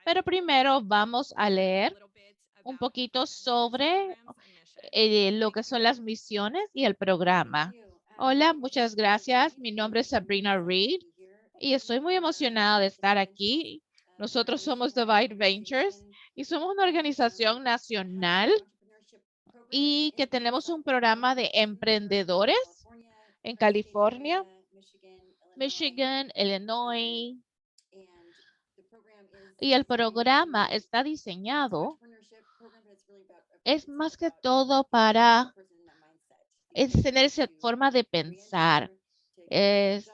pero primero vamos a leer un poquito sobre lo que son las misiones y el programa. Hola, muchas gracias. Mi nombre es Sabrina Reed y estoy muy emocionada de estar aquí. Nosotros somos Divide Ventures y somos una organización nacional y que tenemos un programa de emprendedores en California, Michigan, Illinois, y el programa está diseñado, es más que todo para tener esa forma de pensar, es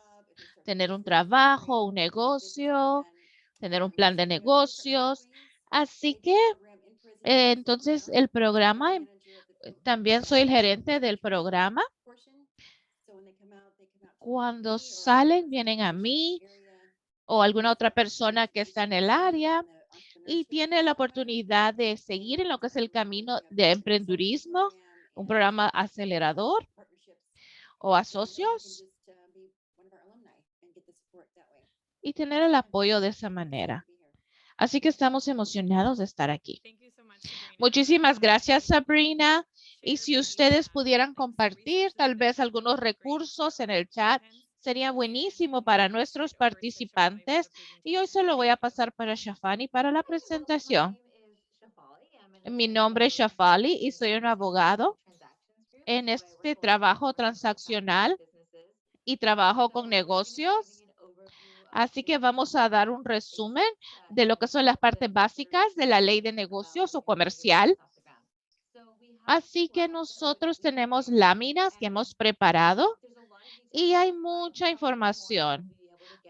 tener un trabajo, un negocio, tener un plan de negocios. Así que entonces el programa, también soy el gerente del programa. Cuando salen, vienen a mí o alguna otra persona que está en el área y tiene la oportunidad de seguir en lo que es el camino de emprendurismo, un programa acelerador o a socios y tener el apoyo de esa manera. Así que estamos emocionados de estar aquí. Muchísimas gracias, Sabrina. Y si ustedes pudieran compartir tal vez algunos recursos en el chat, sería buenísimo para nuestros participantes. Y hoy se lo voy a pasar para Shafani para la presentación. Mi nombre es Shafali y soy un abogado en este trabajo transaccional y trabajo con negocios. Así que vamos a dar un resumen de lo que son las partes básicas de la ley de negocios o comercial. Así que nosotros tenemos láminas que hemos preparado y hay mucha información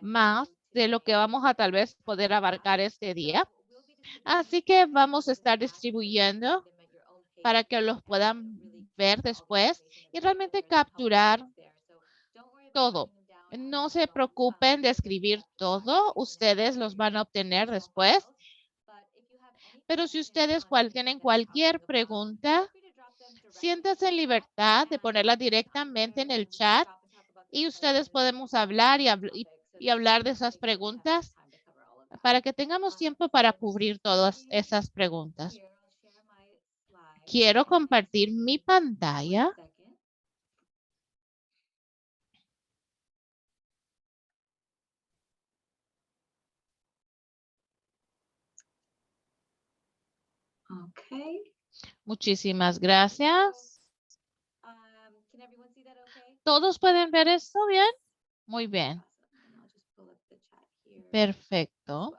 más de lo que vamos a tal vez poder abarcar este día. Así que vamos a estar distribuyendo para que los puedan ver después y realmente capturar todo. No se preocupen de escribir todo, ustedes los van a obtener después. Pero si ustedes tienen cualquier pregunta, siéntanse en libertad de ponerla directamente en el chat y ustedes podemos hablar y hablar de esas preguntas para que tengamos tiempo para cubrir todas esas preguntas. Quiero compartir mi pantalla. Okay. Muchísimas gracias. ¿Todos pueden ver esto bien? Muy bien. Perfecto.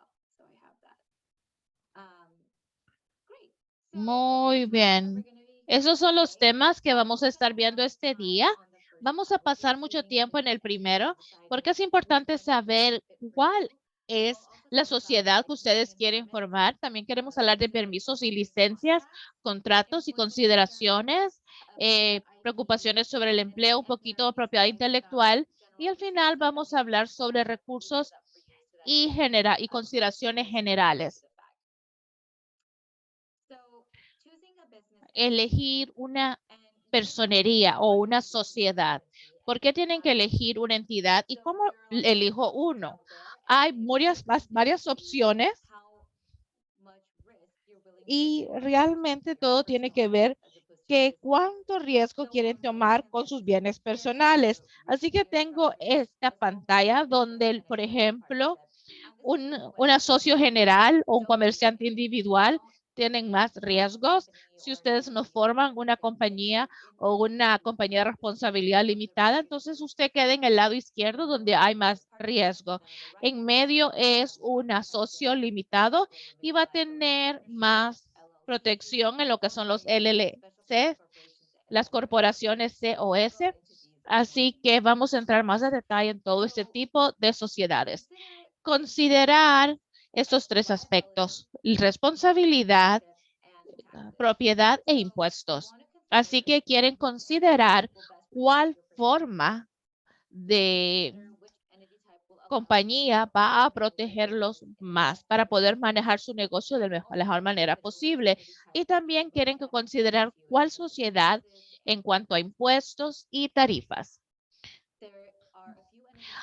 Muy bien. Esos son los temas que vamos a estar viendo este día. Vamos a pasar mucho tiempo en el primero porque es importante saber cuál es la sociedad que ustedes quieren formar. También queremos hablar de permisos y licencias, contratos y consideraciones, preocupaciones sobre el empleo, un poquito de propiedad intelectual y al final vamos a hablar sobre recursos y consideraciones generales. Elegir una personería o una sociedad. ¿Por qué tienen que elegir una entidad y cómo elijo uno? Hay varias opciones y realmente todo tiene que ver que cuánto riesgo quieren tomar con sus bienes personales. Así que tengo esta pantalla donde, por ejemplo, un socio general o un comerciante individual tienen más riesgos si ustedes no forman una compañía o una compañía de responsabilidad limitada. Entonces usted queda en el lado izquierdo donde hay más riesgo. En medio es un socio limitado y va a tener más protección en lo que son los LLC, las corporaciones COS. Así que vamos a entrar más a detalle en todo este tipo de sociedades. Considerar estos tres aspectos: responsabilidad, propiedad e impuestos. Así que quieren considerar cuál forma de compañía va a protegerlos más para poder manejar su negocio de la mejor manera posible. Y también quieren considerar cuál sociedad en cuanto a impuestos y tarifas.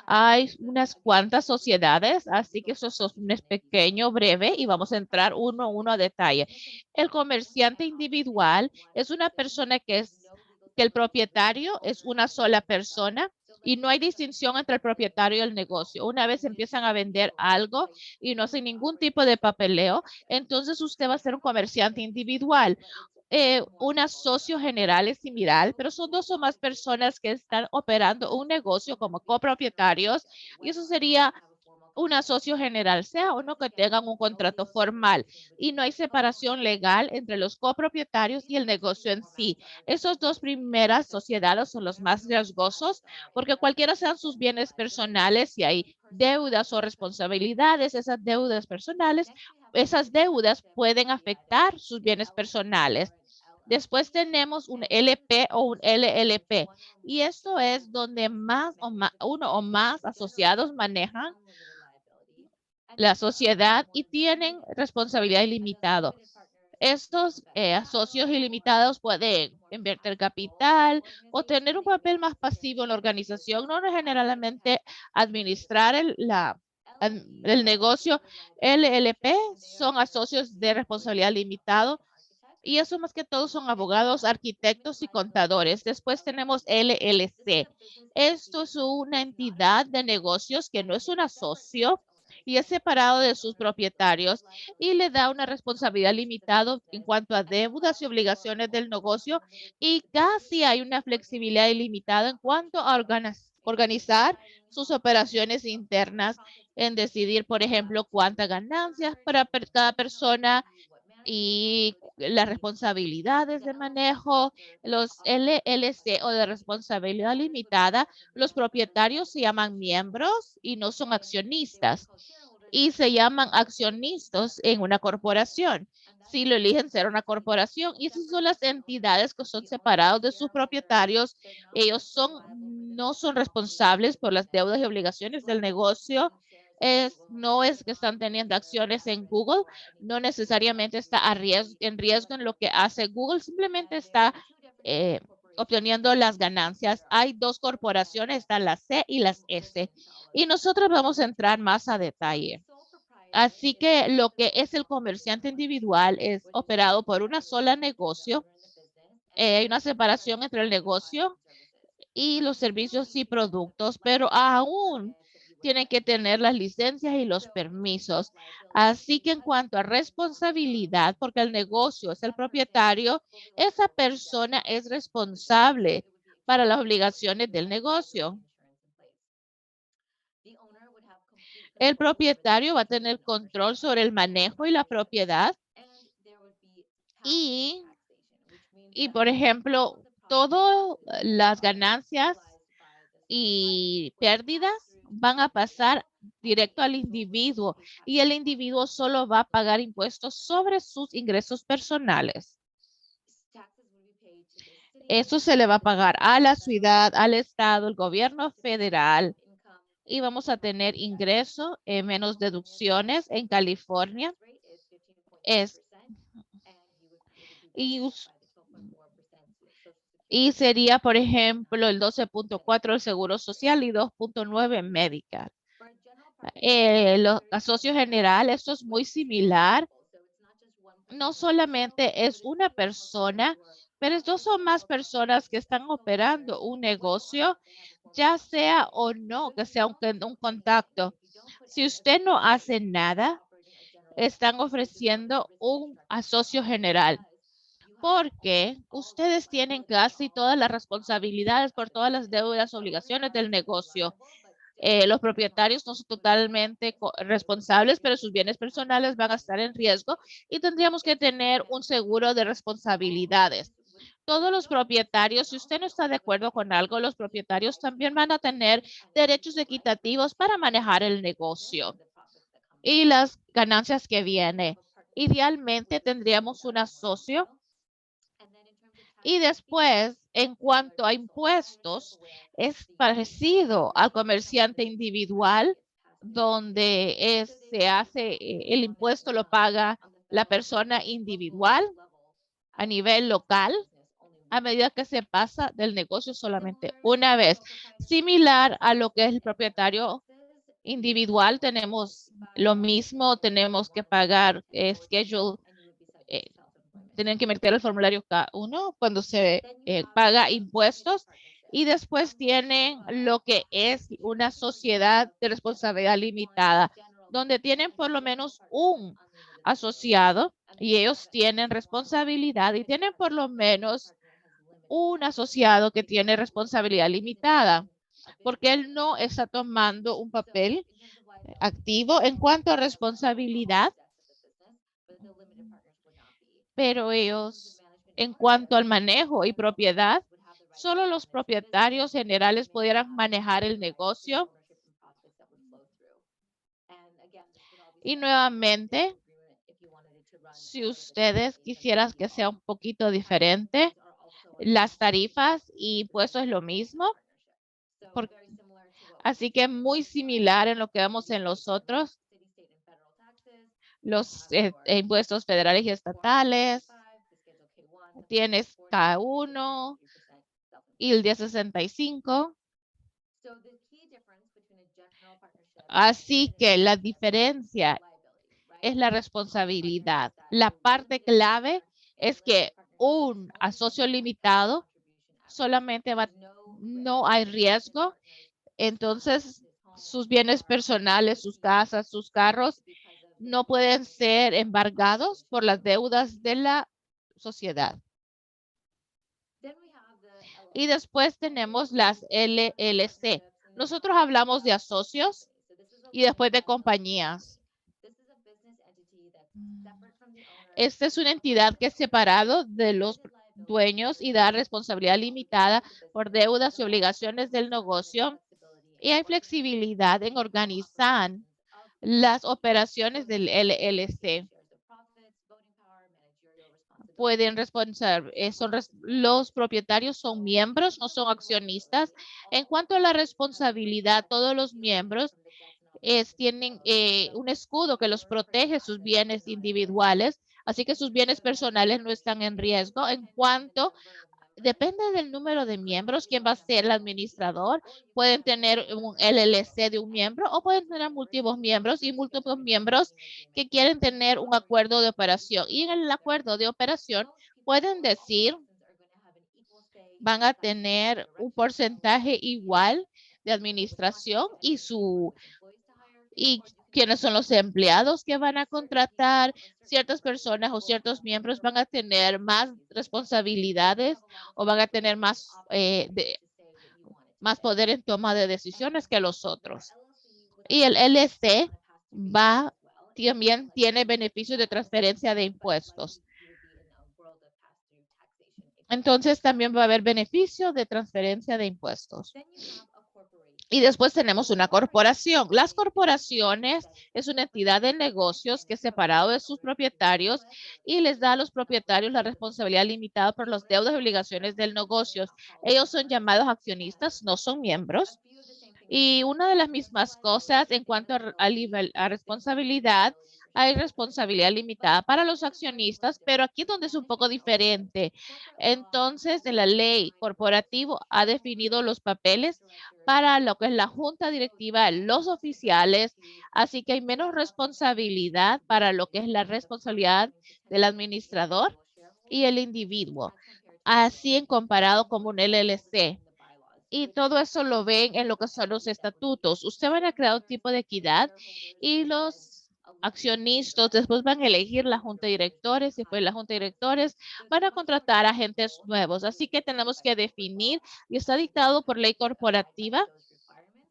Hay unas cuantas sociedades, así que eso es un pequeño, breve, y vamos a entrar uno a uno a detalle. El comerciante individual es una persona que el propietario es una sola persona y no hay distinción entre el propietario y el negocio. Una vez empiezan a vender algo y no hacen ningún tipo de papeleo, entonces usted va a ser un comerciante individual. Un socio general es similar, pero son dos o más personas que están operando un negocio como copropietarios y eso sería un socio general, sea o no que tengan un contrato formal y no hay separación legal entre los copropietarios y el negocio en sí. Esos dos primeras sociedades son los más riesgosos porque cualquiera sean sus bienes personales, si hay deudas o responsabilidades, esas deudas pueden afectar sus bienes personales. Después tenemos un LP o un LLP y esto es donde uno o más asociados manejan la sociedad y tienen responsabilidad ilimitada. Estos socios ilimitados pueden invertir capital o tener un papel más pasivo en la organización, no generalmente administrar el negocio. LLP son socios de responsabilidad limitada y eso más que todo son abogados, arquitectos y contadores. Después tenemos LLC. Esto es una entidad de negocios que no es un socio y es separado de sus propietarios y le da una responsabilidad limitada en cuanto a deudas y obligaciones del negocio y casi hay una flexibilidad ilimitada en cuanto a organizar sus operaciones internas en decidir, por ejemplo, cuántas ganancias para cada persona y las responsabilidades de manejo, los LLC o de responsabilidad limitada, los propietarios se llaman miembros y no son accionistas y se llaman accionistas en una corporación. Si lo eligen ser una corporación y esas son las entidades que son separados de sus propietarios, ellos no son responsables por las deudas y obligaciones del negocio. No es que están teniendo acciones en Google, no necesariamente está en riesgo en lo que hace Google, simplemente está eh, obteniendo las ganancias. Hay dos corporaciones, están las C y las S, y nosotros vamos a entrar más a detalle. Así que lo que es el comerciante individual es operado por una sola negocio. Hay una separación entre el negocio y los servicios y productos, pero aún tienen que tener las licencias y los permisos. Así que en cuanto a responsabilidad, porque el negocio es el propietario, esa persona es responsable para las obligaciones del negocio. El propietario va a tener control sobre el manejo y la propiedad y por ejemplo, todas las ganancias y pérdidas van a pasar directo al individuo y el individuo solo va a pagar impuestos sobre sus ingresos personales. Eso se le va a pagar a la ciudad, al estado, el gobierno federal y vamos a tener ingreso, menos deducciones en California. Y, y sería, por ejemplo, el 12.4 el Seguro Social y 2.9 Medical. Los socios general, esto es muy similar. No solamente es una persona, pero es dos o más personas que están operando un negocio, ya sea o no, que sea un contacto. Si usted no hace nada, están ofreciendo un socio general porque ustedes tienen casi todas las responsabilidades por todas las deudas, obligaciones del negocio. Los propietarios no son totalmente responsables, pero sus bienes personales van a estar en riesgo y tendríamos que tener un seguro de responsabilidades. Todos los propietarios, si usted no está de acuerdo con algo, los propietarios también van a tener derechos equitativos para manejar el negocio y las ganancias que viene. Idealmente tendríamos un socio. Y después, en cuanto a impuestos, es parecido al comerciante individual, donde se hace, el impuesto lo paga la persona individual a nivel local. a medida que se pasa del negocio solamente una vez. Similar a lo que es el propietario individual, tenemos lo mismo, tenemos que pagar schedule, tienen que meter el formulario K1 cuando se paga impuestos. Y después tienen lo que es una sociedad de responsabilidad limitada, donde tienen por lo menos un asociado y ellos tienen responsabilidad y tienen por lo menos un asociado que tiene responsabilidad limitada, porque él no está tomando un papel activo en cuanto a responsabilidad, pero ellos, en cuanto al manejo y propiedad, solo los propietarios generales pudieran manejar el negocio. Y nuevamente, si ustedes quisieran que sea un poquito diferente, las tarifas y impuestos es lo mismo. Así que muy similar en lo que vemos en los otros. Los impuestos federales y estatales. Tienes K1 y el 1065. Así que la diferencia es la responsabilidad. La parte clave es que un asocio limitado solamente no hay riesgo. Entonces, sus bienes personales, sus casas, sus carros, no pueden ser embargados por las deudas de la sociedad. Y después tenemos las LLC. Nosotros hablamos de asocios y después de compañías. Esta es una entidad que es separado de los dueños y da responsabilidad limitada por deudas y obligaciones del negocio. Y hay flexibilidad en organizar las operaciones del LLC. Pueden responder, los propietarios son miembros, no son accionistas. En cuanto a la responsabilidad, todos los miembros tienen un escudo que los protege sus bienes individuales, así que sus bienes personales no están en riesgo. En cuanto depende del número de miembros, quién va a ser el administrador. Pueden tener un LLC de un miembro o pueden tener múltiples miembros y múltiples miembros que quieren tener un acuerdo de operación. Y en el acuerdo de operación pueden decir, van a tener un porcentaje igual de administración y quiénes son los empleados que van a contratar. Ciertas personas o ciertos miembros van a tener más responsabilidades o van a tener más poder en toma de decisiones que los otros. Y el LC también tiene beneficios de transferencia de impuestos. Entonces también va a haber beneficio de transferencia de impuestos. Y después tenemos una corporación. Las corporaciones es una entidad de negocios que es separado de sus propietarios y les da a los propietarios la responsabilidad limitada por las deudas y obligaciones del negocio. Ellos son llamados accionistas, no son miembros. Y una de las mismas cosas en cuanto a responsabilidad, hay responsabilidad limitada para los accionistas, pero aquí es donde es un poco diferente. Entonces, de la ley corporativa ha definido los papeles para lo que es la junta directiva, los oficiales, así que hay menos responsabilidad para lo que es la responsabilidad del administrador y el individuo, así en comparado como un LLC. Y todo eso lo ven en lo que son los estatutos. Usted van a crear un tipo de equidad y los accionistas después van a elegir la junta de directores y después la junta de directores van a contratar agentes nuevos. Así que tenemos que definir y está dictado por ley corporativa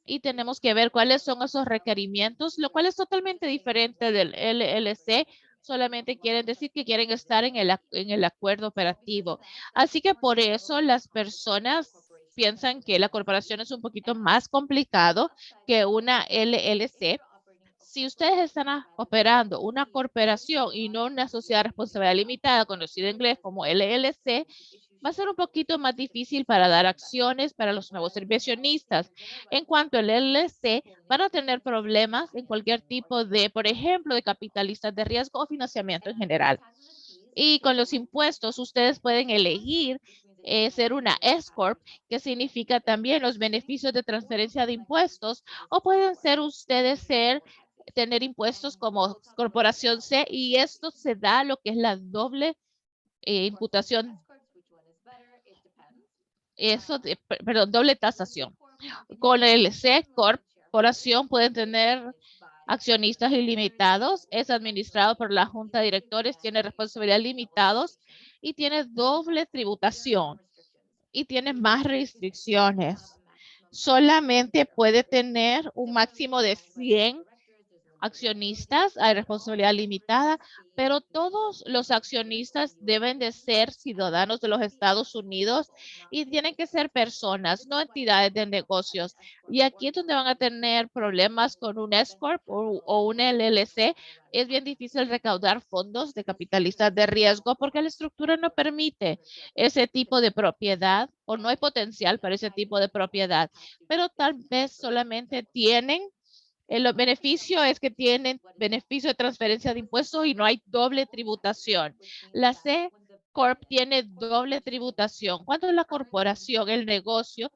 y tenemos que ver cuáles son esos requerimientos, lo cual es totalmente diferente del LLC. Solamente quieren decir que quieren estar en el acuerdo operativo. Así que por eso las personas piensan que la corporación es un poquito más complicado que una LLC. Si ustedes están operando una corporación y no una sociedad de responsabilidad limitada, conocida en inglés como LLC, va a ser un poquito más difícil para dar acciones para los nuevos inversionistas. En cuanto al LLC, van a tener problemas en cualquier tipo de, por ejemplo, de capitalistas de riesgo o financiamiento en general. Y con los impuestos, ustedes pueden elegir ser una S Corp, que significa también los beneficios de transferencia de impuestos, o pueden ser ustedes tener impuestos como corporación C, y esto se da lo que es la doble imputación, perdón, doble tasación. Con el C Corporación pueden tener accionistas ilimitados, es administrado por la junta de directores, tiene responsabilidad limitados y tiene doble tributación y tiene más restricciones. Solamente puede tener un máximo de 100 accionistas, hay responsabilidad limitada, pero todos los accionistas deben de ser ciudadanos de los Estados Unidos y tienen que ser personas, no entidades de negocios. Y aquí es donde van a tener problemas con un S Corp o un LLC. Es bien difícil recaudar fondos de capitalistas de riesgo porque la estructura no permite ese tipo de propiedad o no hay potencial para ese tipo de propiedad, pero tal vez solamente tienen el beneficio es que tienen beneficio de transferencia de impuestos y no hay doble tributación. La C Corp tiene doble tributación. Cuando la corporación, el negocio,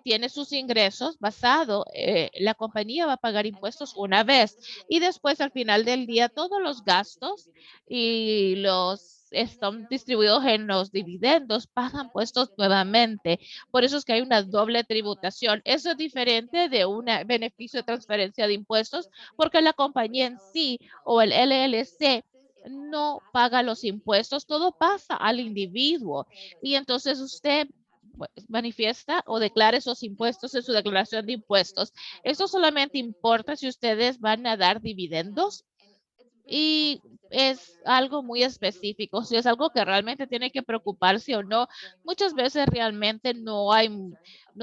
tiene sus ingresos basado, la compañía va a pagar impuestos una vez y después al final del día todos los gastos y los están distribuidos en los dividendos, pagan impuestos nuevamente. Por eso es que hay una doble tributación. Eso es diferente de un beneficio de transferencia de impuestos porque la compañía en sí o el LLC no paga los impuestos, todo pasa al individuo y entonces usted manifiesta o declara esos impuestos en su declaración de impuestos. Eso solamente importa si ustedes van a dar dividendos y es algo muy específico, si es algo que realmente tiene que preocuparse o no. Muchas veces realmente no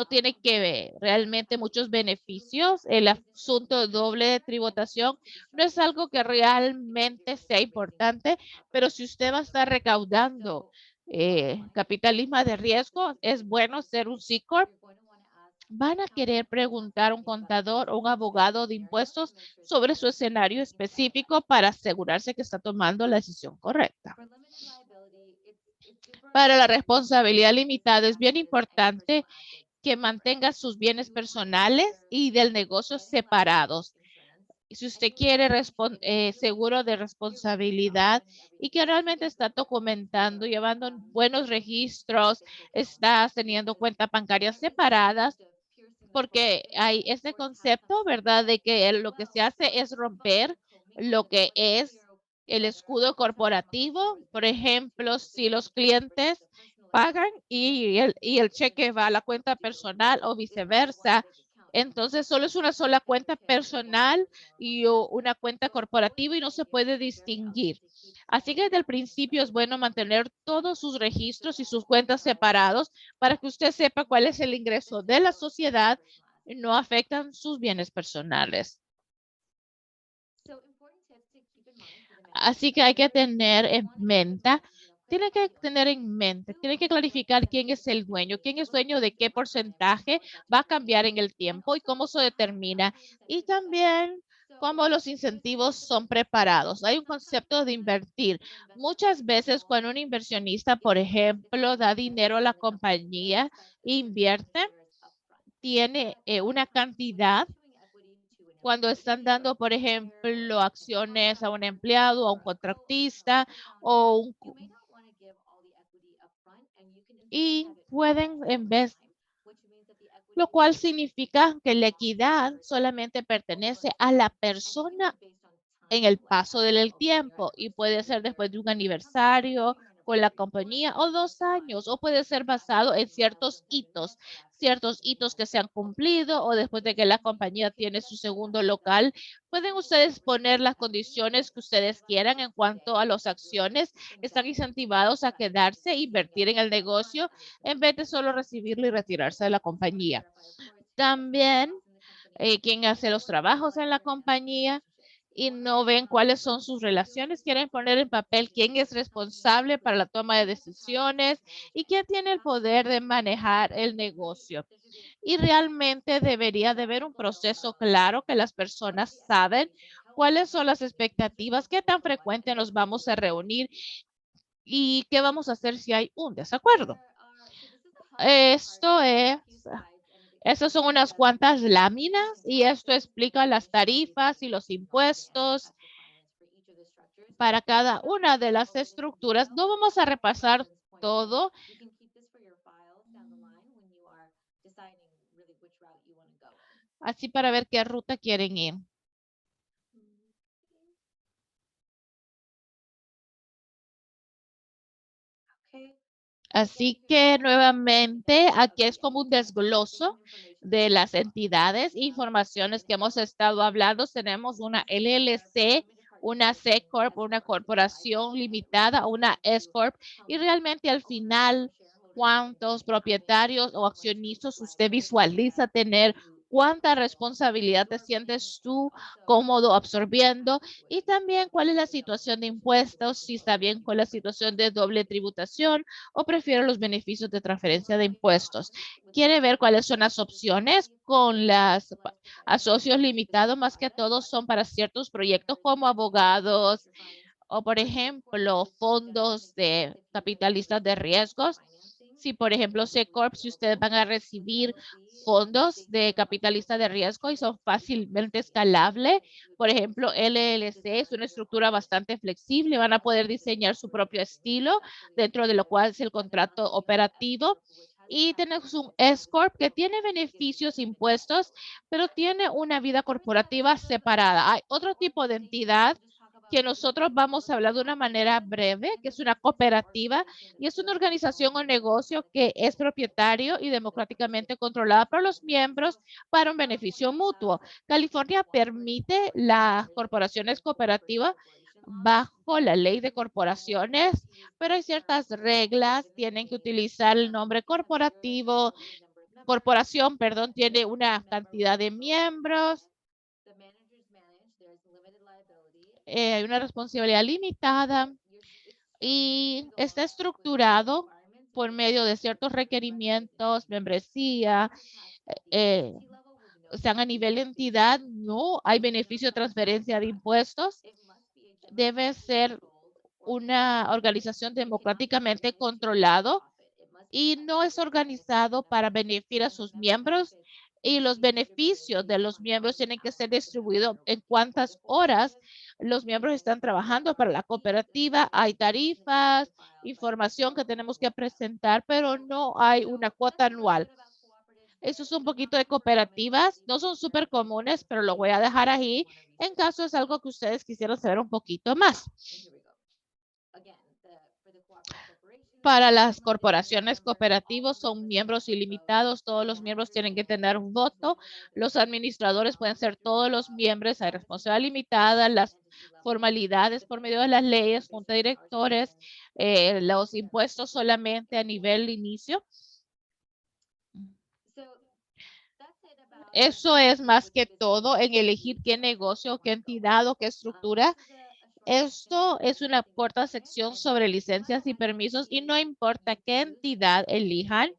tiene que ver realmente muchos beneficios. El asunto de doble tributación no es algo que realmente sea importante, pero si usted va a estar recaudando capitalismo de riesgo, es bueno ser un C Corp. Van a querer preguntar a un contador o un abogado de impuestos sobre su escenario específico para asegurarse que está tomando la decisión correcta. Para la responsabilidad limitada es bien importante que mantenga sus bienes personales y del negocio separados. Si usted quiere seguro de responsabilidad y que realmente está documentando, llevando buenos registros, está teniendo cuentas bancarias separadas, porque hay este concepto, ¿verdad? De que lo que se hace es romper lo que es el escudo corporativo. Por ejemplo, si los clientes pagan y el cheque va a la cuenta personal o viceversa, entonces solo es una sola cuenta personal y una cuenta corporativa y no se puede distinguir. Así que desde el principio es bueno mantener todos sus registros y sus cuentas separados para que usted sepa cuál es el ingreso de la sociedad y no afectan sus bienes personales. Así que hay que tener en mente, tiene que clarificar quién es el dueño, quién es dueño de qué porcentaje va a cambiar en el tiempo y cómo se determina. Y también cómo los incentivos son preparados. Hay un concepto de invertir. Muchas veces cuando un inversionista, por ejemplo, da dinero a la compañía, invierte, tiene una cantidad cuando están dando, por ejemplo, acciones a un empleado, a un contratista y pueden en vez, lo cual significa que la equidad solamente pertenece a la persona en el paso del tiempo y puede ser después de un aniversario con la compañía o 2 años o puede ser basado en ciertos hitos que se han cumplido o después de que la compañía tiene su segundo local. Pueden ustedes poner las condiciones que ustedes quieran en cuanto a las acciones. Están incentivados a quedarse e invertir en el negocio en vez de solo recibirlo y retirarse de la compañía. También quien hace los trabajos en la compañía y no ven cuáles son sus relaciones, quieren poner en papel quién es responsable para la toma de decisiones y quién tiene el poder de manejar el negocio. Y realmente debería de haber un proceso claro que las personas saben cuáles son las expectativas, qué tan frecuente nos vamos a reunir y qué vamos a hacer si hay un desacuerdo. Estas son unas cuantas láminas y esto explica las tarifas y los impuestos para cada una de las estructuras. No vamos a repasar todo. Así para ver qué ruta quieren ir. Así que nuevamente aquí es como un desgloso de las entidades, informaciones que hemos estado hablando. Tenemos una LLC, una C Corp, una corporación limitada, una S Corp y realmente al final cuántos propietarios o accionistas usted visualiza tener, cuánta responsabilidad te sientes tú cómodo absorbiendo y también cuál es la situación de impuestos, si está bien con la situación de doble tributación o prefiere los beneficios de transferencia de impuestos. ¿Quiere ver cuáles son las opciones con las asocios limitados? Más que todo son para ciertos proyectos como abogados o, por ejemplo, fondos de capitalistas de riesgos. Si, por ejemplo, C Corp, si ustedes van a recibir fondos de capitalistas de riesgo y son fácilmente escalables, por ejemplo, LLC es una estructura bastante flexible, van a poder diseñar su propio estilo, dentro de lo cual es el contrato operativo. Y tenemos un S Corp que tiene beneficios impuestos, pero tiene una vida corporativa separada. Hay otro tipo de entidad que nosotros vamos a hablar de una manera breve, que es una cooperativa y es una organización o negocio que es propietario y democráticamente controlada por los miembros para un beneficio mutuo. California permite las corporaciones cooperativas bajo la ley de corporaciones, pero hay ciertas reglas, tienen que utilizar el nombre corporativo, corporación, perdón, tiene una cantidad de miembros, hay una responsabilidad limitada y está estructurado por medio de ciertos requerimientos, membresía, eh, sean a nivel de entidad, no hay beneficio de transferencia de impuestos. Debe ser una organización democráticamente controlado y no es organizado para beneficiar a sus miembros y los beneficios de los miembros tienen que ser distribuidos en cuántas horas los miembros están trabajando para la cooperativa. Hay tarifas, información que tenemos que presentar, pero no hay una cuota anual. Eso es un poquito de cooperativas. No son súper comunes, pero lo voy a dejar ahí en caso es algo que ustedes quisieran saber un poquito más. Para las corporaciones cooperativas son miembros ilimitados. Todos los miembros tienen que tener un voto. Los administradores pueden ser todos los miembros. Hay responsabilidad limitada. Las formalidades por medio de las leyes, junta de directores, los impuestos solamente a nivel inicio. Eso es más que todo en elegir qué negocio, qué entidad o qué estructura. Esto es una corta sección sobre licencias y permisos y no importa qué entidad elijan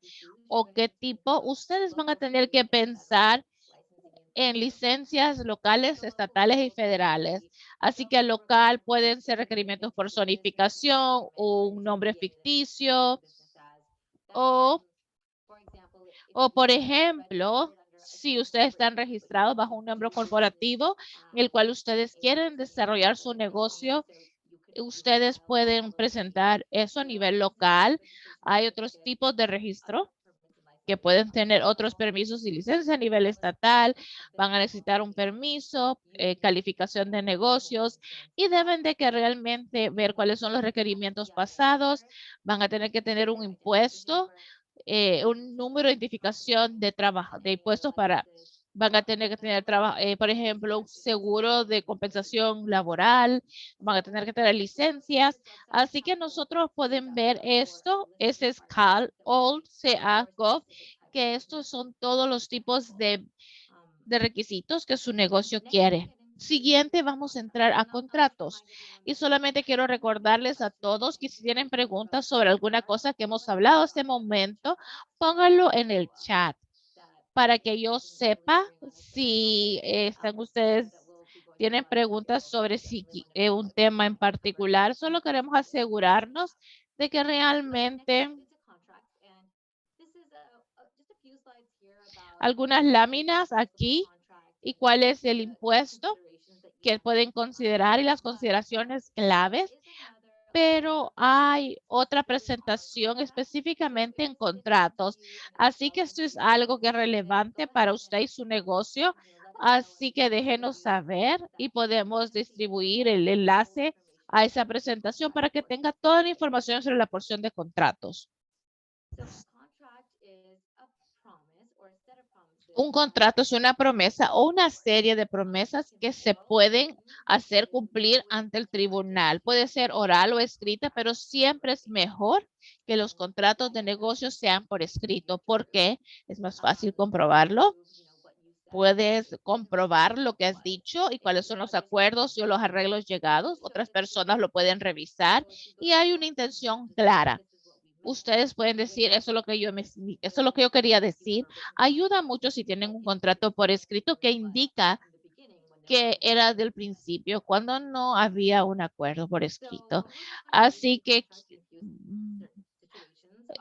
o qué tipo, ustedes van a tener que pensar en licencias locales, estatales y federales. Así que al local pueden ser requerimientos por zonificación, un nombre ficticio o por ejemplo, si ustedes están registrados bajo un nombre corporativo en el cual ustedes quieren desarrollar su negocio, ustedes pueden presentar eso a nivel local. Hay otros tipos de registro que pueden tener otros permisos y licencias a nivel estatal, van a necesitar un permiso, calificación de negocios y deben de que realmente ver cuáles son los requerimientos pasados, van a tener que tener un impuesto, un número de identificación de trabajo, de impuestos para, van a tener que tener trabajo, por ejemplo, un seguro de compensación laboral, van a tener que tener licencias. Así que nosotros pueden ver esto, ese es CalOld, CA.gov, que estos son todos los tipos de requisitos que su negocio quiere. Siguiente, vamos a entrar a contratos. Y solamente quiero recordarles a todos que si tienen preguntas sobre alguna cosa que hemos hablado este momento, pónganlo en el chat para que yo sepa si están ustedes, tienen preguntas sobre si, un tema en particular. Solo queremos asegurarnos de que realmente algunas láminas aquí y cuál es el impuesto que pueden considerar y las consideraciones claves, pero hay otra presentación específicamente en contratos. Así que esto es algo que es relevante para usted y su negocio. Así que déjenos saber y podemos distribuir el enlace a esa presentación para que tenga toda la información sobre la porción de contratos. Un contrato es una promesa o una serie de promesas que se pueden hacer cumplir ante el tribunal. Puede ser oral o escrita, pero siempre es mejor que los contratos de negocios sean por escrito, porque es más fácil comprobarlo. Puedes comprobar lo que has dicho y cuáles son los acuerdos o los arreglos llegados. Otras personas lo pueden revisar y hay una intención clara. Ustedes pueden decir, eso es lo que eso es lo que yo quería decir. Ayuda mucho si tienen un contrato por escrito que indica que era del principio, cuando no había un acuerdo por escrito. Así que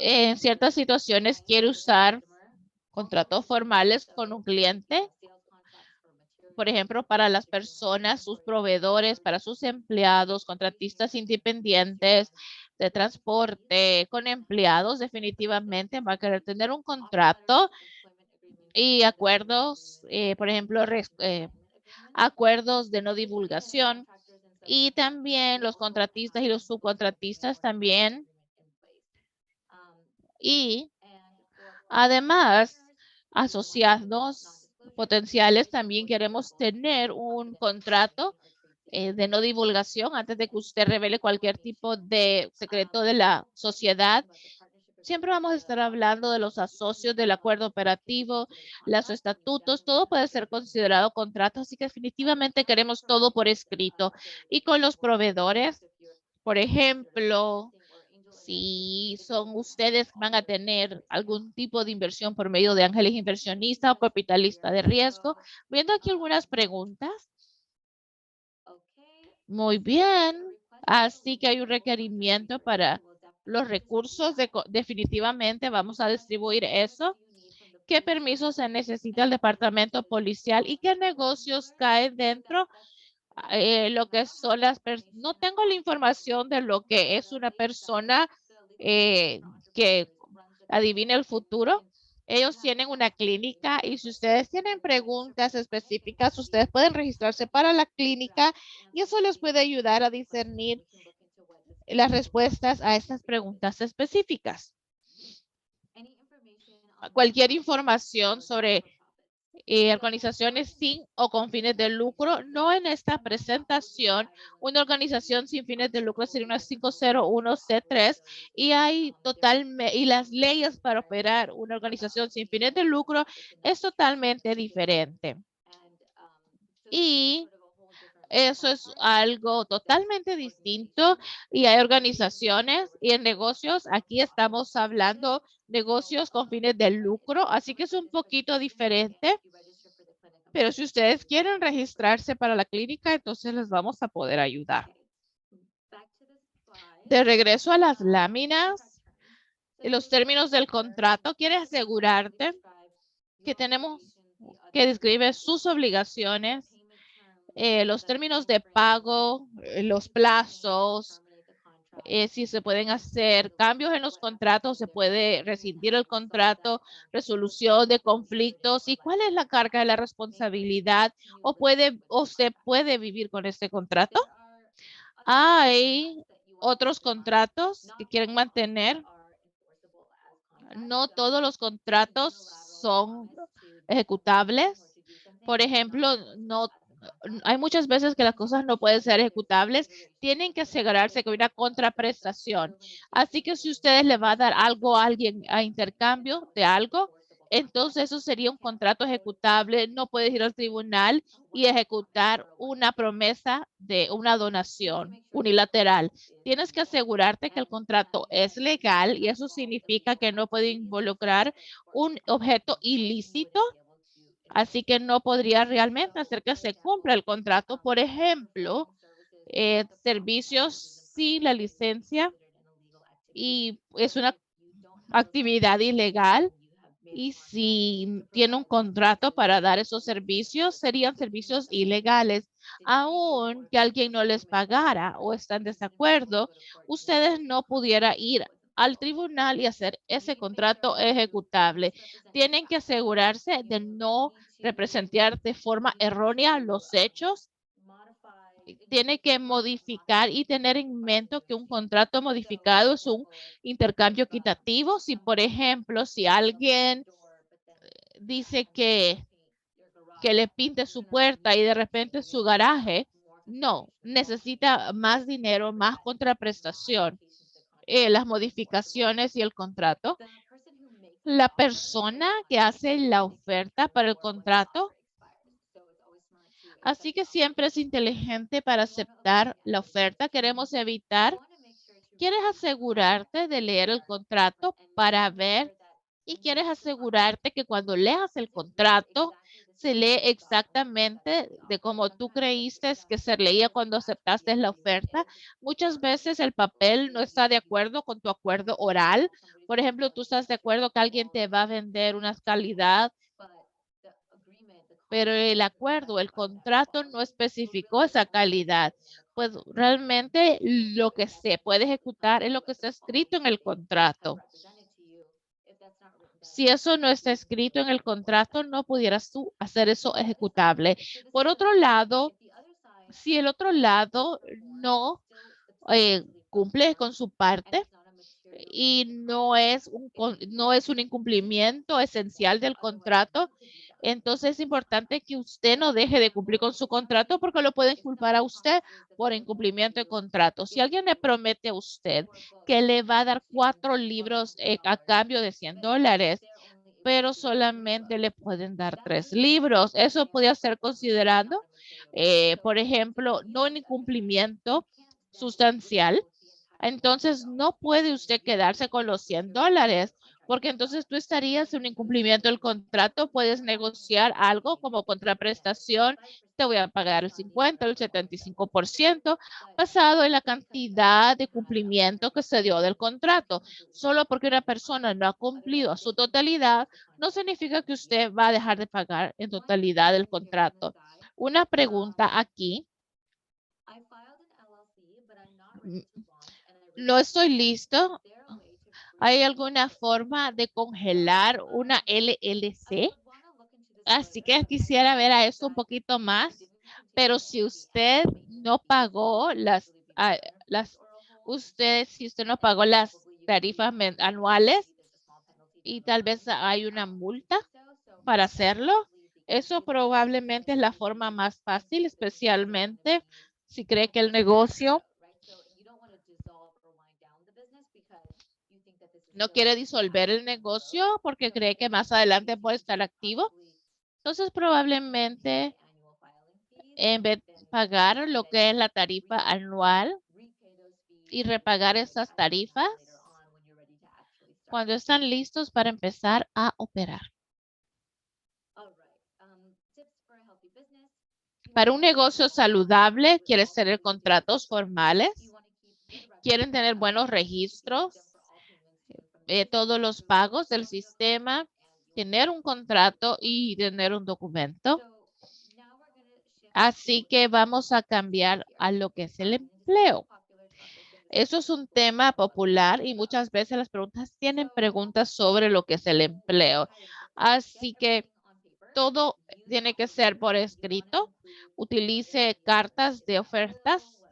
en ciertas situaciones quiere usar contratos formales con un cliente, por ejemplo, para las personas, sus proveedores, para sus empleados, contratistas independientes de transporte con empleados, definitivamente va a querer tener un contrato y acuerdos, por ejemplo, acuerdos de no divulgación, y también los contratistas y los subcontratistas también. Y además, asociados potenciales también queremos tener un contrato de no divulgación antes de que usted revele cualquier tipo de secreto de la sociedad. Siempre vamos a estar hablando de los asocios del acuerdo operativo, los estatutos, todo puede ser considerado contrato, así que definitivamente queremos todo por escrito. Y con los proveedores, por ejemplo, si son ustedes, van a tener algún tipo de inversión por medio de ángeles inversionistas o capitalista de riesgo. Viendo aquí algunas preguntas. Muy bien. Así que hay un requerimiento para los recursos. Definitivamente vamos a distribuir eso. ¿Qué permisos se necesita el departamento policial y qué negocios caen dentro? Lo que son no tengo la información de lo que es una persona que adivine el futuro. Ellos tienen una clínica y si ustedes tienen preguntas específicas, ustedes pueden registrarse para la clínica y eso les puede ayudar a discernir las respuestas a estas preguntas específicas. Cualquier información sobre organizaciones sin o con fines de lucro, no en esta presentación. Una organización sin fines de lucro sería una 501C3 y y las leyes para operar una organización sin fines de lucro es totalmente diferente. Y eso es algo totalmente distinto y hay organizaciones y en negocios, aquí estamos hablando negocios con fines de lucro, así que es un poquito diferente. Pero si ustedes quieren registrarse para la clínica, entonces les vamos a poder ayudar. De regreso a las láminas y los términos del contrato, quieres asegurarte que que describe sus obligaciones, los términos de pago, los plazos, si se pueden hacer cambios en los contratos, se puede rescindir el contrato, resolución de conflictos y cuál es la carga de la responsabilidad o se puede vivir con este contrato. Hay otros contratos que quieren mantener. No todos los contratos son ejecutables. Por ejemplo, hay muchas veces que las cosas no pueden ser ejecutables. Tienen que asegurarse que hay una contraprestación. Así que si ustedes le va a dar algo a alguien a intercambio de algo, entonces eso sería un contrato ejecutable. No puedes ir al tribunal y ejecutar una promesa de una donación unilateral. Tienes que asegurarte que el contrato es legal y eso significa que no puede involucrar un objeto ilícito. Así que no podría realmente hacer que se cumpla el contrato. Por ejemplo, servicios sin la licencia y es una actividad ilegal. Y si tiene un contrato para dar esos servicios, serían servicios ilegales. Aun que alguien no les pagara o está en desacuerdo, ustedes no pudieran ir al tribunal y hacer ese contrato ejecutable. Tienen que asegurarse de no representar de forma errónea los hechos. Tiene que modificar y tener en mente que un contrato modificado es un intercambio equitativo. Si, por ejemplo, si alguien dice que le pinte su puerta y de repente su garaje, no, necesita más dinero, más contraprestación, las modificaciones y el contrato. La persona que hace la oferta para el contrato, así que siempre es inteligente para aceptar la oferta. Queremos evitar, quieres asegurarte de leer el contrato para ver y quieres asegurarte que cuando leas el contrato se lee exactamente de como tú creíste que se leía cuando aceptaste la oferta. Muchas veces el papel no está de acuerdo con tu acuerdo oral. Por ejemplo, tú estás de acuerdo que alguien te va a vender una calidad, pero el acuerdo, el contrato no especificó esa calidad. Pues realmente lo que se puede ejecutar es lo que está escrito en el contrato. Si eso no está escrito en el contrato, no pudieras tú hacer eso ejecutable. Por otro lado, si el otro lado no cumple con su parte y no es un incumplimiento esencial del contrato, entonces es importante que usted no deje de cumplir con su contrato porque lo pueden culpar a usted por incumplimiento de contrato. Si alguien le promete a usted que le va a dar 4 libros a cambio de $100, pero solamente le pueden dar 3 libros. Eso podría ser considerando, por ejemplo, no un incumplimiento sustancial. Entonces, no puede usted quedarse con los $100 porque entonces tú estarías en un incumplimiento del contrato. Puedes negociar algo como contraprestación. Te voy a pagar el 50, el 75% basado en la cantidad de cumplimiento que se dio del contrato. Solo porque una persona no ha cumplido a su totalidad, no significa que usted va a dejar de pagar en totalidad el contrato. Una pregunta aquí. No estoy listo. ¿Hay alguna forma de congelar una LLC? Así que quisiera ver a eso un poquito más. Pero si usted no pagó si usted no pagó las tarifas anuales y tal vez hay una multa para hacerlo, eso probablemente es la forma más fácil, especialmente si cree que el negocio no quiere disolver el negocio porque cree que más adelante puede estar activo. Entonces, probablemente en vez de pagar lo que es la tarifa anual y repagar esas tarifas cuando están listos para empezar a operar. Para un negocio saludable, ¿quieres tener contratos formales? ¿Quieren tener buenos registros? Todos los pagos del sistema, tener un contrato y tener un documento. Así que vamos a cambiar a lo que es el empleo. Eso es un tema popular y muchas veces las preguntas tienen preguntas sobre lo que es el empleo. Así que todo tiene que ser por escrito. Utilice cartas de ofertas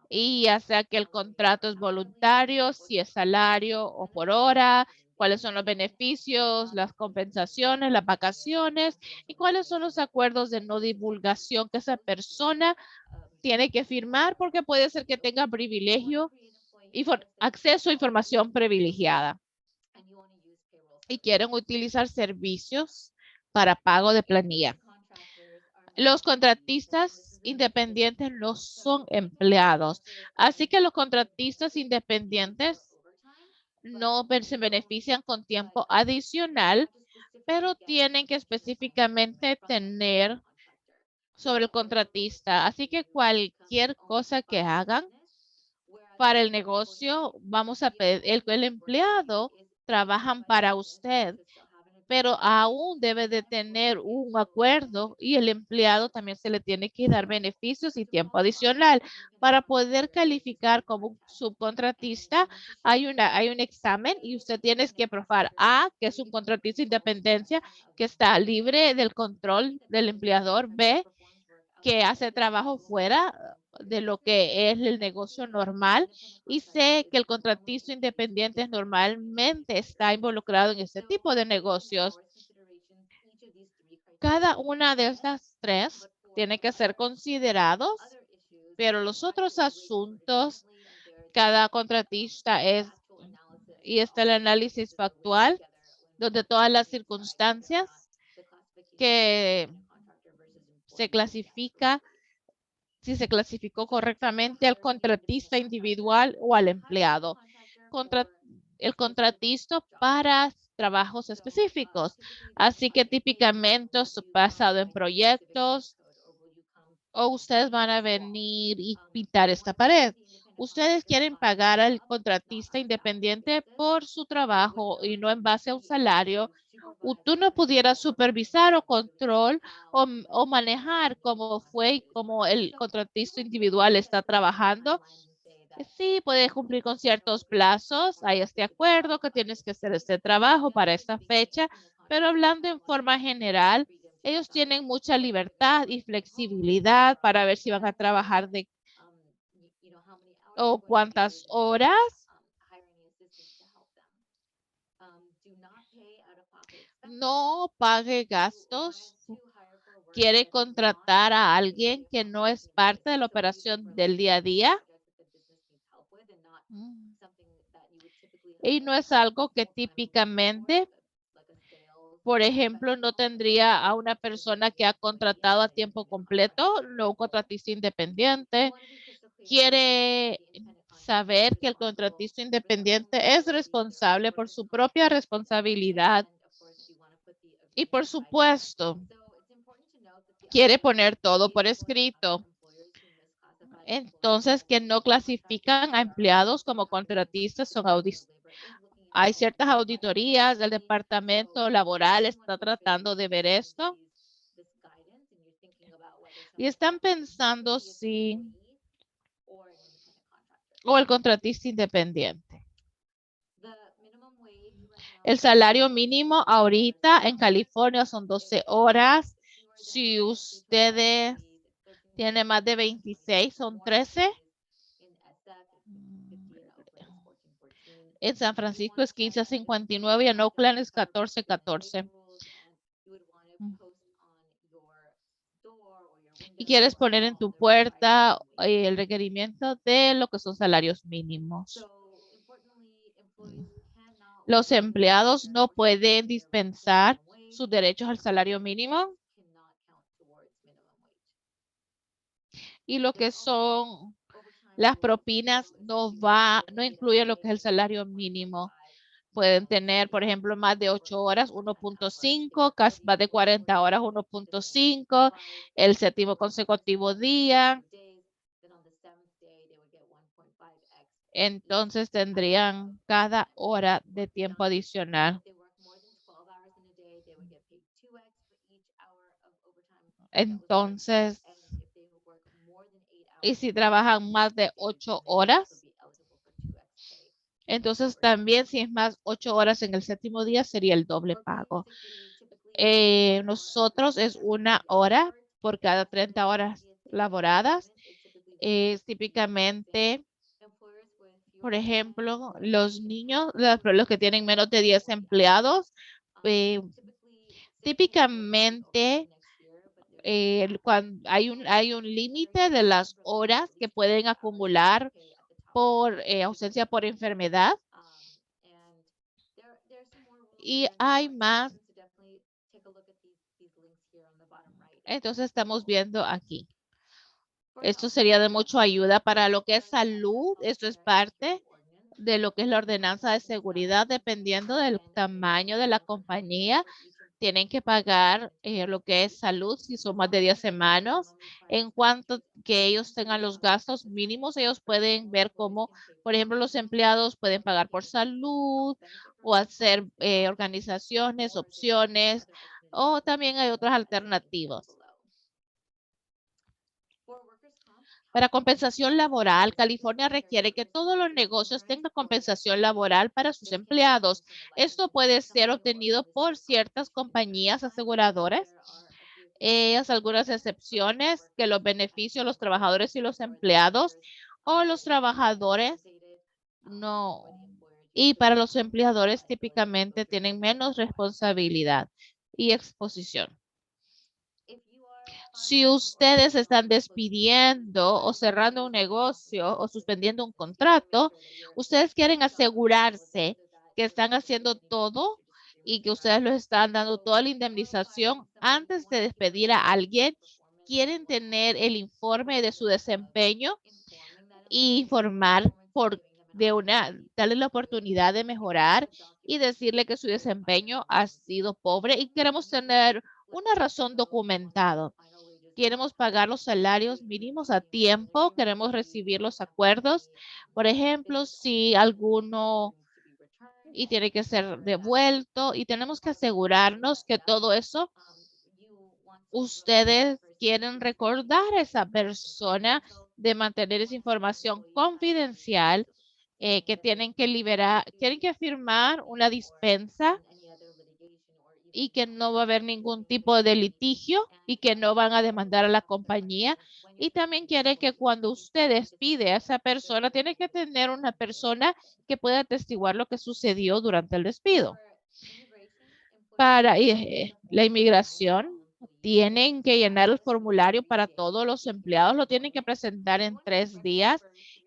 y ya sea que el contrato es voluntario, si es salario o por hora, cuáles son los beneficios, las compensaciones, las vacaciones y cuáles son los acuerdos de no divulgación que esa persona tiene que firmar porque puede ser que tenga privilegio y acceso a información privilegiada y quieren utilizar servicios para pago de planilla. Los contratistas independientes no son empleados, así que los contratistas independientes no se benefician con tiempo adicional, pero tienen que específicamente tener sobre el contratista. Así que cualquier cosa que hagan para el negocio, vamos a pedir, el empleado trabajan para usted, pero aún debe de tener un acuerdo y el empleado también se le tiene que dar beneficios y tiempo adicional. Para poder calificar como un subcontratista, hay un examen y usted tiene que probar A, que es un contratista de independencia, que está libre del control del empleador. B, que hace trabajo fuera de lo que es el negocio normal, y sé que el contratista independiente normalmente está involucrado en este tipo de negocios. Cada una de estas tres tiene que ser considerados, pero los otros asuntos, cada contratista y está el análisis factual, donde todas las circunstancias que se clasifica, si se clasificó correctamente al contratista individual o al empleado. El contratista para trabajos específicos. Así que típicamente basado en proyectos, o ustedes van a venir y pintar esta pared. Ustedes quieren pagar al contratista independiente por su trabajo y no en base a un salario. Tú no pudieras supervisar o control o manejar cómo fue y cómo el contratista individual está trabajando. Sí, puede cumplir con ciertos plazos. Hay este acuerdo que tienes que hacer este trabajo para esta fecha, pero hablando en forma general, ellos tienen mucha libertad y flexibilidad para ver si van a trabajar o cuántas horas. No pague gastos. Quiere contratar a alguien que no es parte de la operación del día a día. Y no es algo que típicamente, por ejemplo, no tendría a una persona que ha contratado a tiempo completo, no un contratista independiente. Quiere saber que el contratista independiente es responsable por su propia responsabilidad. Y por supuesto, quiere poner todo por escrito. Entonces, que no clasifican a empleados como contratistas son hay ciertas auditorías del departamento laboral, está tratando de ver esto. Y están pensando si o el contratista independiente. El salario mínimo ahorita en California son 12 horas. Si ustedes tienen más de 26, son 13. En San Francisco es 15.59 y en Oakland es 14.14. Y quieres poner en tu puerta el requerimiento de lo que son salarios mínimos. Los empleados no pueden dispensar sus derechos al salario mínimo. Y lo que son las propinas no incluyen lo que es el salario mínimo. Pueden tener, por ejemplo, más de 8 horas, 1.5, más de 40 horas, 1.5, el séptimo consecutivo día. Entonces tendrían cada hora de tiempo adicional. Entonces, y si trabajan más de 8 horas, entonces también si es más 8 horas en el séptimo día sería el doble pago. Nosotros es 1 hora por cada 30 horas laboradas. Típicamente, por ejemplo, los niños, los que tienen menos de 10 empleados, típicamente cuando hay un límite de las horas que pueden acumular por ausencia por enfermedad. Y hay más. Entonces estamos viendo aquí. Esto sería de mucha ayuda para lo que es salud. Esto es parte de lo que es la ordenanza de seguridad, dependiendo del tamaño de la compañía. tienen que pagar lo que es salud si son más de 10 semanas. En cuanto que ellos tengan los gastos mínimos, ellos pueden ver cómo, por ejemplo, los empleados pueden pagar por salud o hacer organizaciones, opciones, o también hay otras alternativas. Para compensación laboral, California requiere que todos los negocios tengan compensación laboral para sus empleados. Esto puede ser obtenido por ciertas compañías aseguradoras. Algunas excepciones que los beneficios, los trabajadores y los empleados o los trabajadores no. Y para los empleadores típicamente tienen menos responsabilidad y exposición. Si ustedes están despidiendo o cerrando un negocio o suspendiendo un contrato, ustedes quieren asegurarse que están haciendo todo y que ustedes les están dando toda la indemnización antes de despedir a alguien. Quieren tener el informe de su desempeño y informar darle la oportunidad de mejorar y decirle que su desempeño ha sido pobre y queremos tener una razón documentada. Queremos pagar los salarios mínimos a tiempo, queremos recibir los acuerdos. Por ejemplo, si alguno y tiene que ser devuelto y tenemos que asegurarnos que todo eso ustedes quieren recordar a esa persona de mantener esa información confidencial, que tienen que firmar una dispensa y que no va a haber ningún tipo de litigio y que no van a demandar a la compañía. Y también quiere que cuando usted despide a esa persona, tiene que tener una persona que pueda atestiguar lo que sucedió durante el despido. Para la inmigración, tienen que llenar el formulario para todos los empleados, lo tienen que presentar en 3 días.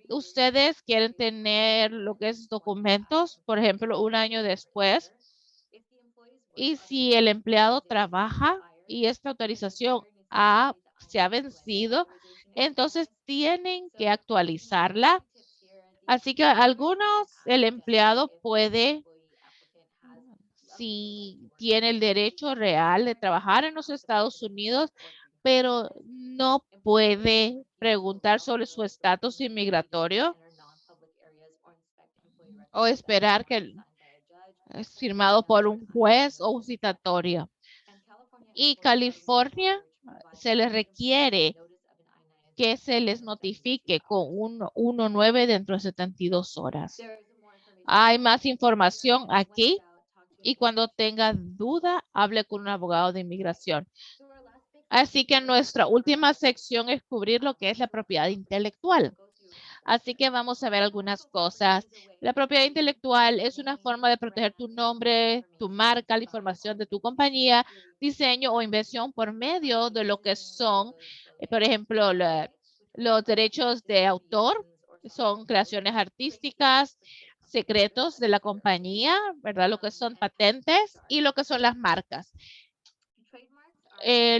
Ustedes quieren tener lo que es documentos, por ejemplo, un año después. Y si el empleado trabaja y esta autorización se ha vencido, entonces tienen que actualizarla. Así que el empleado puede, si tiene el derecho real de trabajar en los Estados Unidos, pero no puede preguntar sobre su estatus inmigratorio o esperar que es firmado por un juez o un citatorio. Y California se les requiere que se les notifique con un 1-9 dentro de 72 horas. Hay más información aquí y cuando tenga duda, hable con un abogado de inmigración. Así que nuestra última sección es cubrir lo que es la propiedad intelectual. Así que vamos a ver algunas cosas. La propiedad intelectual es una forma de proteger tu nombre, tu marca, la información de tu compañía, diseño o invención por medio de lo que son, por ejemplo, los derechos de autor, son creaciones artísticas, secretos de la compañía, ¿verdad? Lo que son patentes y lo que son las marcas.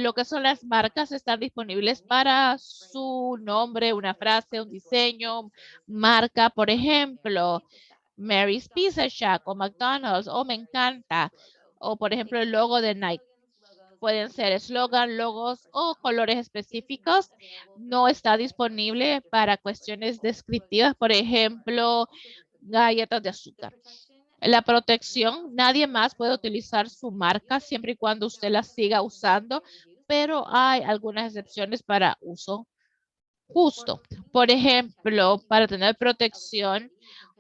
Lo que son las marcas están disponibles para su nombre, una frase, un diseño, marca, por ejemplo, Mary's Pizza Shack o McDonald's o Me Encanta, o por ejemplo el logo de Nike. Pueden ser eslogan, logos o colores específicos. No está disponible para cuestiones descriptivas, por ejemplo, galletas de azúcar. La protección, nadie más puede utilizar su marca siempre y cuando usted la siga usando, pero hay algunas excepciones para uso justo. Por ejemplo, para tener protección,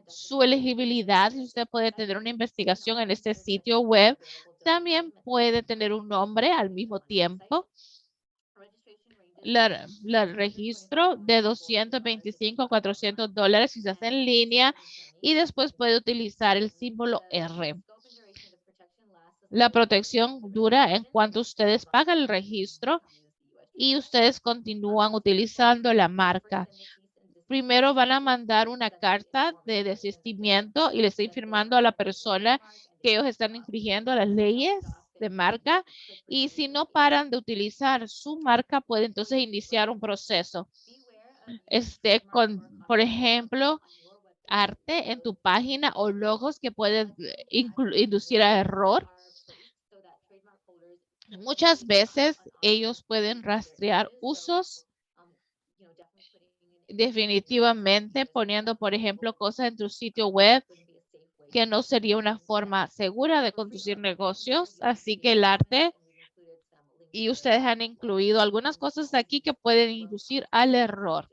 su elegibilidad, si usted puede tener una investigación en este sitio web, también puede tener un nombre al mismo tiempo. El registro de $225 a $400 si se hace en línea y después puede utilizar el símbolo R. La protección dura en cuanto ustedes pagan el registro y ustedes continúan utilizando la marca. Primero van a mandar una carta de desistimiento y le estoy informando a la persona que ellos están infringiendo las leyes de marca y si no paran de utilizar su marca, puede entonces iniciar un proceso. Por ejemplo, arte en tu página o logos que pueden inducir a error. Muchas veces ellos pueden rastrear usos, definitivamente poniendo, por ejemplo, cosas en tu sitio web que no sería una forma segura de conducir negocios. Así que el arte, y ustedes han incluido algunas cosas aquí que pueden inducir al error.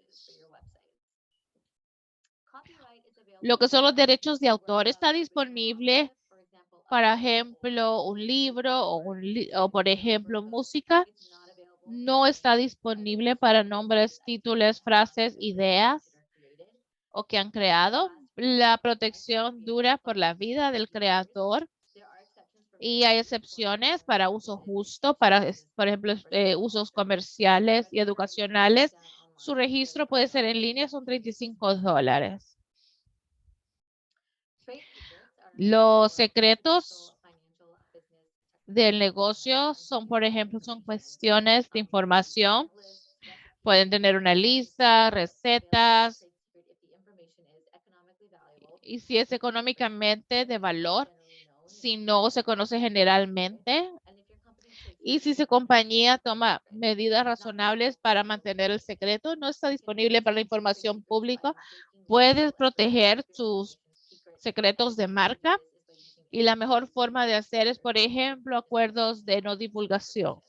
Lo que son los derechos de autor está disponible, por ejemplo, un libro o por ejemplo, música. No está disponible para nombres, títulos, frases, ideas o que han creado. La protección dura por la vida del creador y hay excepciones para uso justo, para, por ejemplo, usos comerciales y educacionales. Su registro puede ser en línea, son $35. Los secretos del negocio son, por ejemplo, son cuestiones de información. Pueden tener una lista, recetas, y si es económicamente de valor, si no se conoce generalmente, y si su compañía toma medidas razonables para mantener el secreto, no está disponible para la información pública, puedes proteger sus secretos de marca. Y la mejor forma de hacer es, por ejemplo, acuerdos de no divulgación.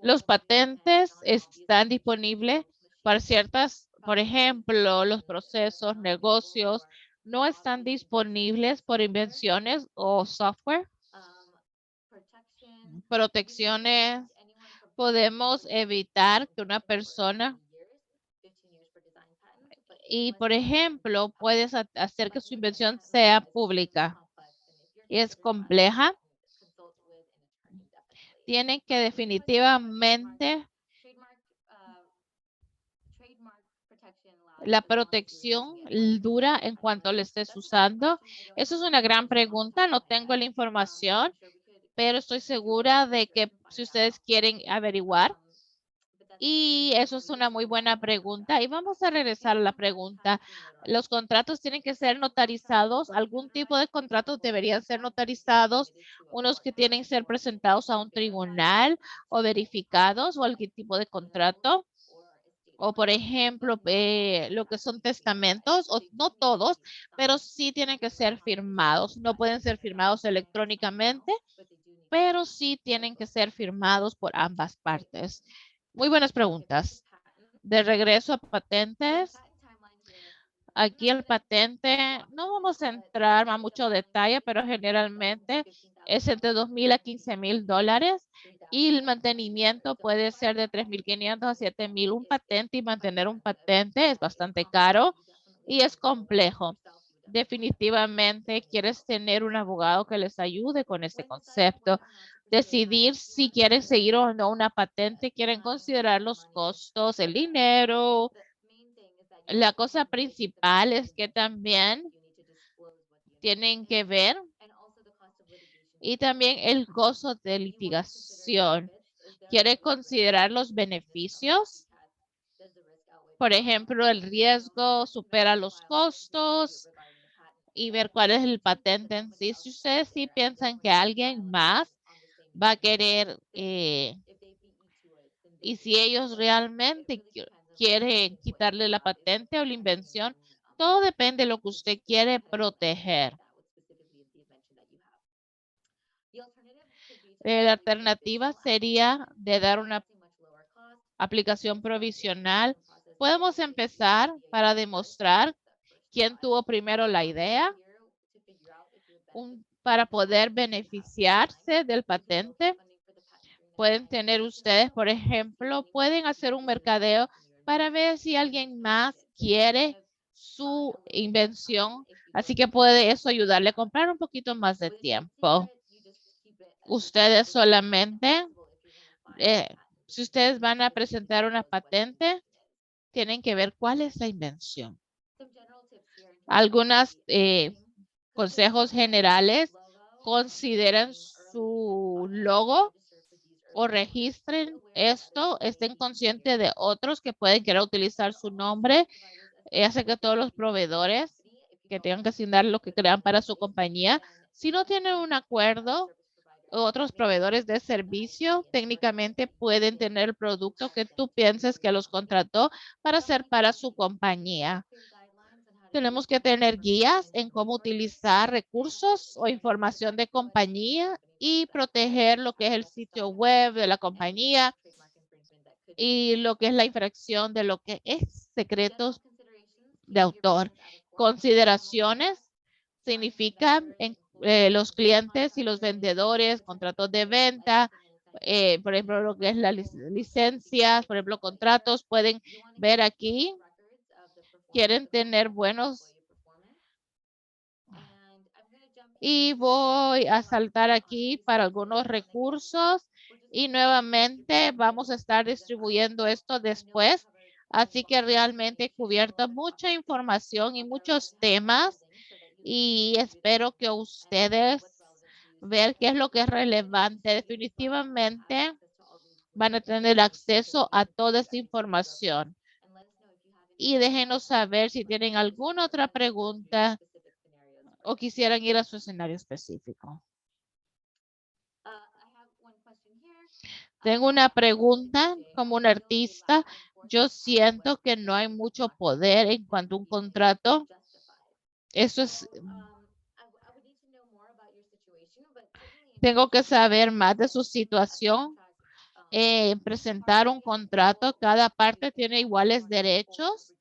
Los patentes están disponibles para ciertas, por ejemplo, los procesos, negocios, no están disponibles por invenciones o software. Protecciones, podemos evitar que una persona y, por ejemplo, puedes hacer que su invención sea pública. Y es compleja. Tienen que definitivamente la protección dura en cuanto le estés usando. Eso es una gran pregunta. No tengo la información, pero estoy segura de que si ustedes quieren averiguar. Y eso es una muy buena pregunta. Y vamos a regresar a la pregunta. ¿Los contratos tienen que ser notarizados? ¿Algún tipo de contratos deberían ser notarizados? ¿Unos que tienen que ser presentados a un tribunal o verificados o algún tipo de contrato? O por ejemplo, lo que son testamentos, o no todos, pero sí tienen que ser firmados. No pueden ser firmados electrónicamente, pero sí tienen que ser firmados por ambas partes. Muy buenas preguntas. De regreso a patentes. Aquí el patente, no vamos a entrar a mucho detalle, pero generalmente es entre $2,000 a $15,000 y el mantenimiento puede ser de $3,500 a $7,000. Un patente y mantener un patente es bastante caro y es complejo. Definitivamente quieres tener un abogado que les ayude con este concepto. Decidir si quieren seguir o no una patente, quieren considerar los costos, el dinero. La cosa principal es que también tienen que ver y también el costo de litigación. ¿Quiere considerar los beneficios? Por ejemplo, el riesgo supera los costos y ver cuál es el patente en sí. Si ustedes sí piensan que alguien más va a querer y si ellos realmente quieren quitarle la patente o la invención, todo depende de lo que usted quiere proteger. La alternativa sería de dar una aplicación provisional. Podemos empezar para demostrar quién tuvo primero la idea, para poder beneficiarse del patente. Pueden tener ustedes, por ejemplo, pueden hacer un mercadeo para ver si alguien más quiere su invención. Así que puede eso ayudarle a comprar un poquito más de tiempo. Ustedes solamente, si ustedes van a presentar una patente, tienen que ver cuál es la invención. Algunos consejos generales: consideren su logo o registren esto, estén conscientes de otros que pueden querer utilizar su nombre. Hace que todos los proveedores que tengan que asignar lo que crean para su compañía, si no tienen un acuerdo, Otros proveedores de servicio técnicamente pueden tener el producto que tú pienses que los contrató para hacer para su compañía. Tenemos que tener guías en cómo utilizar recursos o información de compañía y proteger lo que es el sitio web de la compañía y lo que es la infracción de lo que es secretos de autor. Consideraciones significan los clientes y los vendedores, contratos de venta, por ejemplo, lo que es las licencias, por ejemplo, contratos, pueden ver aquí, quieren tener buenos. Y voy a saltar aquí para algunos recursos y nuevamente vamos a estar distribuyendo esto después. Así que realmente he cubierto mucha información y muchos temas y espero que ustedes vean qué es lo que es relevante. Definitivamente van a tener acceso a toda esta información. Y déjenos saber si tienen alguna otra pregunta o quisieran ir a su escenario específico. Tengo una pregunta como un artista. Yo siento que no hay mucho poder en cuanto a un contrato. Eso es, tengo que saber más de su situación. Presentar un contrato, cada parte tiene iguales derechos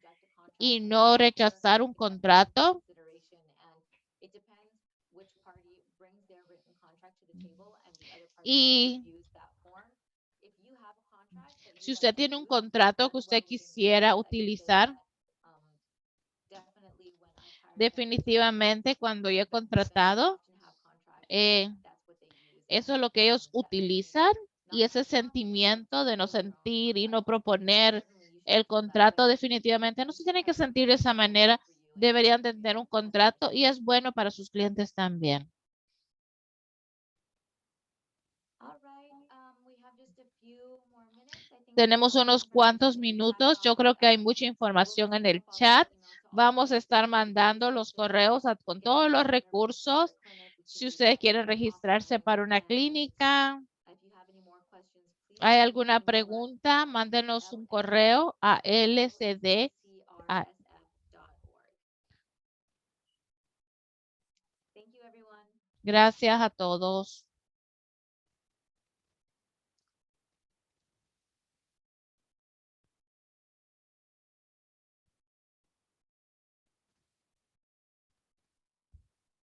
y no rechazar un contrato. Y si usted tiene un contrato que usted quisiera utilizar, definitivamente cuando yo he contratado, eso es lo que ellos utilizan y ese sentimiento de no sentir y no proponer el contrato definitivamente no se tiene que sentir de esa manera. Deberían de tener un contrato y es bueno para sus clientes también. Tenemos unos cuantos minutos. Yo creo que hay mucha información en el chat. Vamos a estar mandando los correos con todos los recursos. Si ustedes quieren registrarse para una clínica, ¿hay alguna pregunta? Mándenos un correo a lcd. Gracias a todos.